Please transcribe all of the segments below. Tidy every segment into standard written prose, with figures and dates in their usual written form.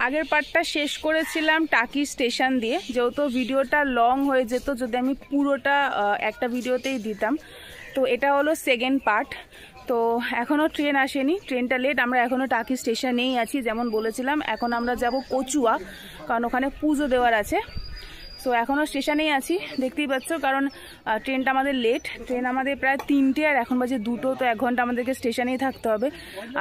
আগের পার্টটা শেষ করেছিলাম টাকি স্টেশন দিয়ে, যেহেতু ভিডিওটা লং হয়ে যেত যদি আমি পুরোটা একটা ভিডিওতেই দিতাম। তো এটা হলো সেকেন্ড পার্ট। তো এখনও ট্রেন আসেনি, ট্রেনটা লেট, আমরা এখনও টাকি স্টেশনেই আছি যেমন বলেছিলাম। এখন আমরা যাব কচুয়া, কারণ ওখানে পুজো দেওয়ার আছে। সো এখনও স্টেশনেই আছি, দেখতেই পাচ্ছ, কারণ ট্রেনটা আমাদের লেট। ট্রেন আমাদের প্রায় 3টে আর এখন বাজে 2টো, তো 1 ঘন্টা আমাদেরকে স্টেশনেই থাকতে হবে।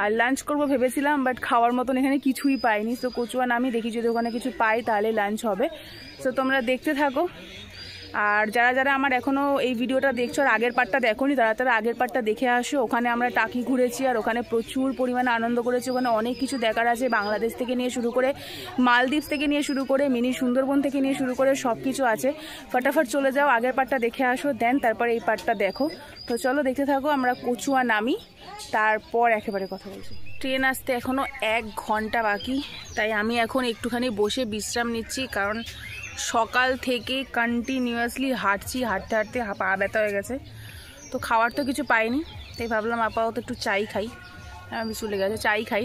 আর লাঞ্চ করবো ভেবেছিলাম, বাট খাওয়ার মতন এখানে কিছুই পাইনি। সো কচুয়া নামি, দেখি যদি ওখানে কিছু পাই তাহলে লাঞ্চ হবে। সো তোমরা দেখতে থাকো। আর যারা যারা আমার এখনও এই ভিডিওটা দেখছো আর আগের পার্টটা দেখোনি, তারা তারা আগের পার্টটা দেখে আসো। ওখানে আমরা টাকি ঘুরেছি আর ওখানে প্রচুর পরিমাণে আনন্দ করেছি। ওখানে অনেক কিছু দেখার আছে, বাংলাদেশ থেকে নিয়ে শুরু করে মালদ্বীপ থেকে নিয়ে শুরু করে মিনি সুন্দরবন থেকে নিয়ে শুরু করে সব কিছু আছে। ফটাফট চলে যাও, আগের পার্টটা দেখে আসো, দেন তারপরে এই পার্টটা দেখো। তো চলো দেখতে থাকো। আমরা কচুয়া নামি, তারপর একেবারে কথা বলছি। ট্রেন আসতে এখনও 1 ঘন্টা বাকি, তাই আমি এখন একটুখানি বসে বিশ্রাম নিচ্ছি, কারণ সকাল থেকে কন্টিনিউয়াসলি হাঁটছি, হাঁটতে হাঁটতে পা ব্যথা হয়ে গেছে। তো খাওয়ার তো কিছু পাইনি, তাই ভাবলাম আপাতত একটু চাই খাই। আমি চলে গেছে, চাই খাই।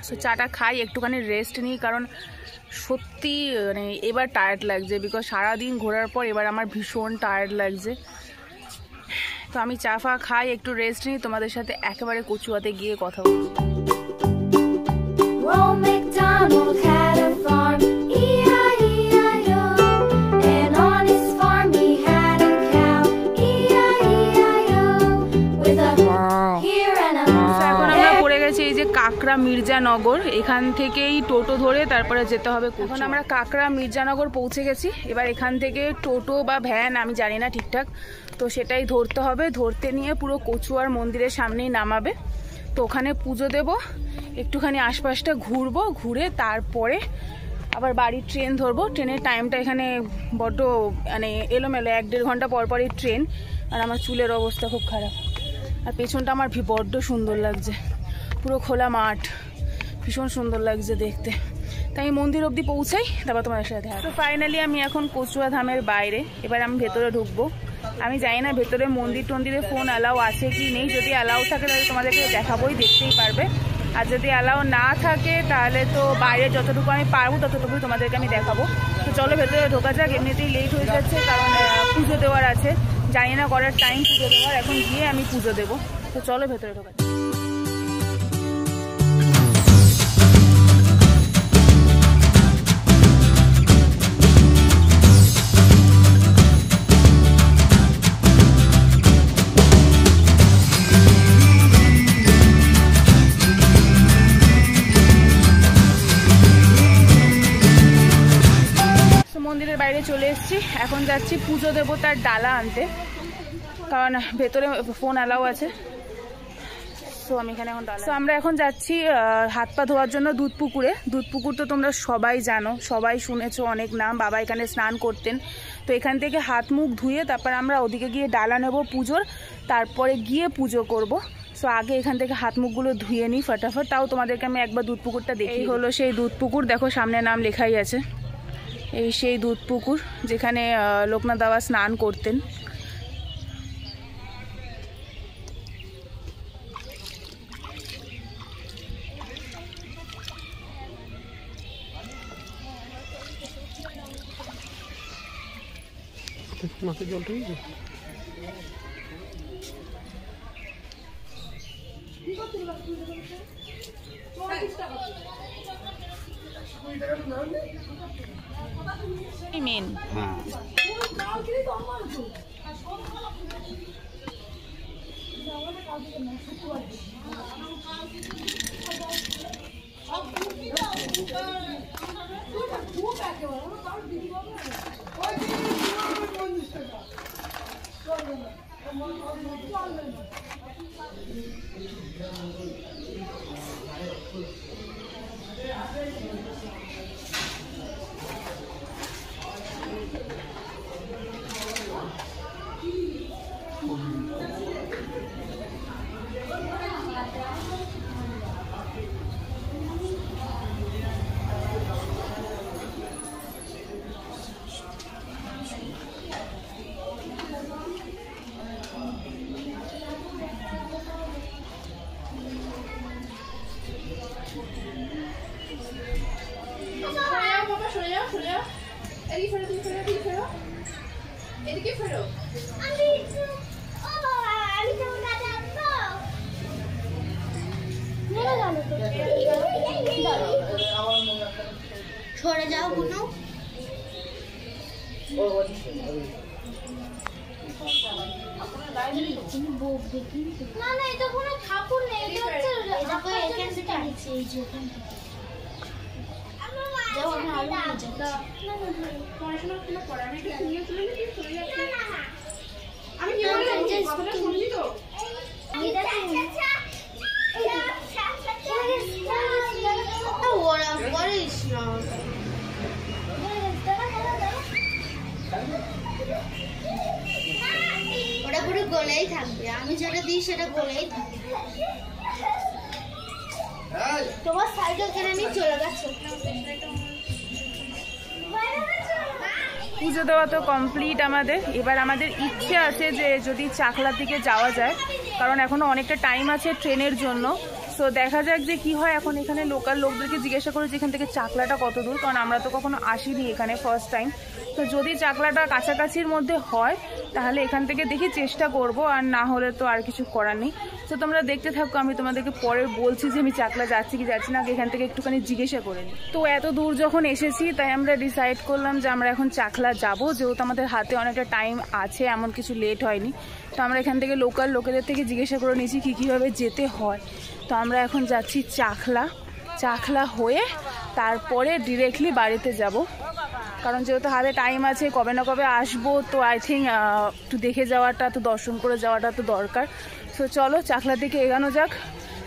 সো চাটা খাই, একটুখানি রেস্ট নিই, কারণ সত্যি মানে এবার টায়ার্ড লাগছে, বিকজ সারাদিন ঘোরার পর এবার আমার ভীষণ টায়ার্ড লাগছে। তো আমি চা ফা খাই, একটু রেস্ট নিই, তোমাদের সাথে একেবারে কচুয়াতে গিয়ে কথা বলবো। কাকড়া মির্জানগর, এখান থেকেই টোটো ধরে তারপরে যেতে হবে। এখন আমরা কাকড়া মির্জানগর পৌঁছে গেছি। এবার এখান থেকে টোটো বা ভ্যান আমি জানি না ঠিকঠাক, তো সেটাই ধরতে হবে। ধরতে নিয়ে পুরো কচুয়ার মন্দিরের সামনেই নামাবে। তো ওখানে পুজো দেব, একটুখানি আশপাশটা ঘুরবো, ঘুরে তারপরে আবার বাড়ির ট্রেন ধরবো। ট্রেনের টাইমটা এখানে বড্ড মানে এলোমেলো, 1-1.5 ঘন্টা পর পরই ট্রেন। আর আমার চুলের অবস্থা খুব খারাপ। আর পেছনটা আমার বড্ড সুন্দর লাগছে, পুরো খোলা মাঠ, ভীষণ সুন্দর লাগছে দেখতে। তাই আমি মন্দির অবধি পৌঁছাই, তারপর তোমাদের সাথে। তো ফাইনালি আমি এখন কচুয়া ধামের বাইরে, এবার আমি ভেতরে ঢুকবো। আমি জানি না ভেতরে মন্দির টন্দিরে ফোন অ্যালাউ আছে কি নেই। যদি অ্যালাউ থাকে তাহলে তোমাদেরকে দেখাবোই, দেখতেই পারবে। আর যদি অ্যালাউ না থাকে তাহলে তো বাইরে যতটুকু আমি পারবো ততটুকুই তোমাদেরকে আমি দেখাবো। তো চলো ভেতরে ঢোকা যাক, এমনিতেই লেট হয়ে যাচ্ছে, কারণ পুজো দেওয়ার আছে। জানি না করার টাইম পুজো দেওয়ার, এখন গিয়ে আমি পুজো দেবো। তো চলো ভেতরে ঢোকা যাক। মন্দিরের বাইরে চলে এসেছি, এখন যাচ্ছি পুজো দেবো তার ডালা আনতে, কারণ ভেতরে ফোন অ্যালাউ আছে। সো আমি এখানে এখন ডালা, আমরা এখন যাচ্ছি হাত পা ধোয়ার জন্য দুধপুকুরে। দুধপুকুর তো তোমরা সবাই জানো, সবাই শুনেছো অনেক নাম, বাবা এখানে স্নান করতেন। তো এখান থেকে হাত মুখ ধুয়ে তারপর আমরা ওদিকে গিয়ে ডালা নেবো পুজোর, তারপরে গিয়ে পুজো করব। সো আগে এখান থেকে হাত মুখগুলো ধুয়ে নিই ফটাফট। তাও তোমাদেরকে আমি একবার দুধপুকুরটা দেখি। এই হলো সেই দুধপুকুর, দেখো সামনে নাম লেখাই আছে। এই সেই দুধপুকুর যেখানে লোকনাথ বাবা স্নান করতেন। মেন সরে যাও বুনু। না না এটা কোনো ঠাকুর নেই, এটা হচ্ছে এখান থেকে নিচে এই যে এখান থেকে। যাও আমি আলো নিয়ে যাচ্ছি। পড়াশোনা কোনো পড়া নেই, একটু নিয়ে চলে নি চলে যাচ্ছে। আমি কি বললাম যে কথাটা শুনলি তো? এটা ওরা করিস না, ওটা পুরো গলেই থাকবে, আমি যেটা দিই সেটা গলেই থাকবে। তোমার সাইকেল কেন আমি চলে গেছে। পুজো দেওয়া তো কমপ্লিট আমাদের। এবার আমাদের ইচ্ছে আছে যে যদি চাকলার দিকে যাওয়া যায়, কারণ এখনো অনেকটা টাইম আছে ট্রেনের জন্য। সো দেখা যাক যে কি হয়। এখন এখানে লোকাল লোকদেরকে জিজ্ঞাসা করে যে এখান থেকে চাকলাটা কত দূর, কারণ আমরা তো কখনো আসিনি এখানে, ফার্স্ট টাইম। তো যদি চাকলাটা কাছাকাছির মধ্যে হয় তাহলে এখান থেকে দেখি চেষ্টা করব, আর না হলে তো আর কিছু করার নেই। তো তোমরা দেখতে থাকো, আমি তোমাদেরকে পরে বলছি যে আমি চাকলা যাচ্ছি কি যাচ্ছি না, এখান থেকে একটুখানি জিজ্ঞাসা করে নিই। তো এত দূর যখন এসেছি তাই আমরা ডিসাইড করলাম যে আমরা এখন চাকলা যাব, যেহেতু আমাদের হাতে অনেকটা টাইম আছে, এমন কিছু লেট হয়নি। তো আমরা এখান থেকে লোকাল লোকেদের থেকে জিজ্ঞাসা করে নিয়েছি কীভাবে যেতে হয়। তো আমরা এখন যাচ্ছি চাকলা হয়ে তারপরে ডিরেক্টলি বাড়িতে যাব, কারণ যেহেতু হাতে টাইম আছে, কবে না কবে আসবো। তো আই থিঙ্ক একটু দেখে যাওয়াটা, তো দর্শন করে যাওয়াটা তো দরকার। তো চলো চাকলার দিকে এগানো যাক,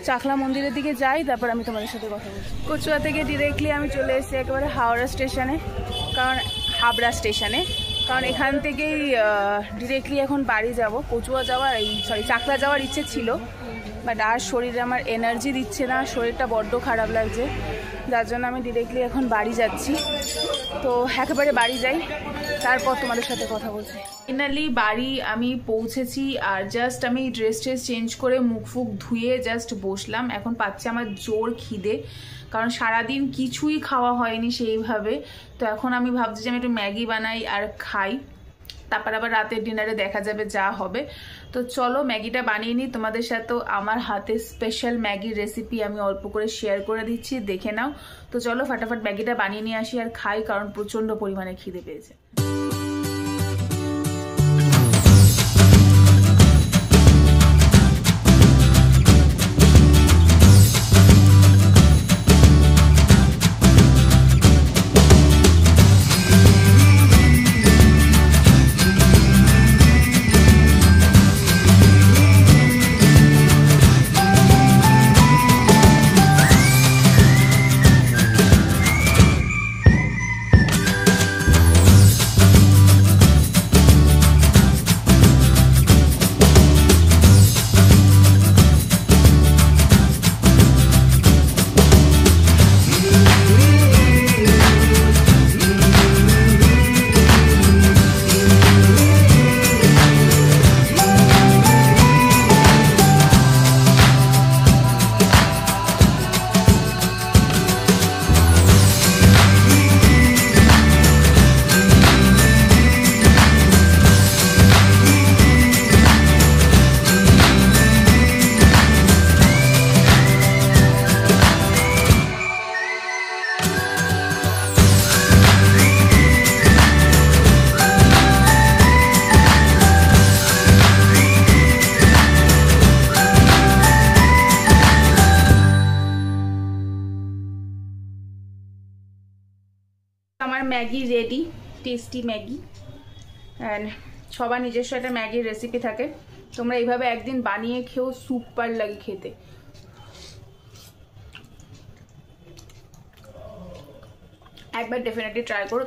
চাকলা মন্দিরের দিকে যাই, তারপর আমি তোমাদের সাথে কথা বলছি। কচুয়া থেকে ডিরেক্টলি আমি চলে এসেছি একেবারে হাওড়া স্টেশনে, হাবড়া স্টেশনে, কারণ এখান থেকেই ডিরেক্টলি এখন বাড়ি যাব। কচুয়া যাওয়ার চাকলা যাওয়ার ইচ্ছে ছিল, বাট আর শরীরে আমার এনার্জি দিচ্ছে না, শরীরটা বড্ড খারাপ লাগছে, যার জন্য আমি ডিরেক্টলি এখন বাড়ি যাচ্ছি। তো একেবারে বাড়ি যাই, তারপর তোমাদের সাথে কথা বলছি। ফাইনালি বাড়ি আমি পৌঁছেছি, আর জাস্ট আমি ড্রেস চেঞ্জ করে মুখ ফুক ধুয়ে জাস্ট বসলাম। এখন পাচ্ছে আমার জোর খিদে, কারণ সারাদিন কিছুই খাওয়া হয়নি সেইভাবে। তো এখন আমি ভাবছি যে আমি একটু ম্যাগি বানাই আর খাই, তারপর আবার রাতের ডিনারে দেখা যাবে যা হবে। তো চলো ম্যাগিটা বানিয়ে নিই, তোমাদের সাথেও আমার হাতে স্পেশাল ম্যাগির রেসিপি আমি অল্প করে শেয়ার করে দিচ্ছি, দেখে নাও। তো চলো ফটাফট ম্যাগিটা বানিয়ে নিয়ে আসি আর খাই, কারণ প্রচণ্ড পরিমাণে খিদে পেয়েছে। আমার Maggi ready, tasty Maggi. And সবার নিজস্ব একটা ম্যাগির রেসিপি থাকে, তোমরা এইভাবে একদিন বানিয়ে খেও, সুপার লাগে খেতে। একবার ডেফিনেটলি ট্রাই করো।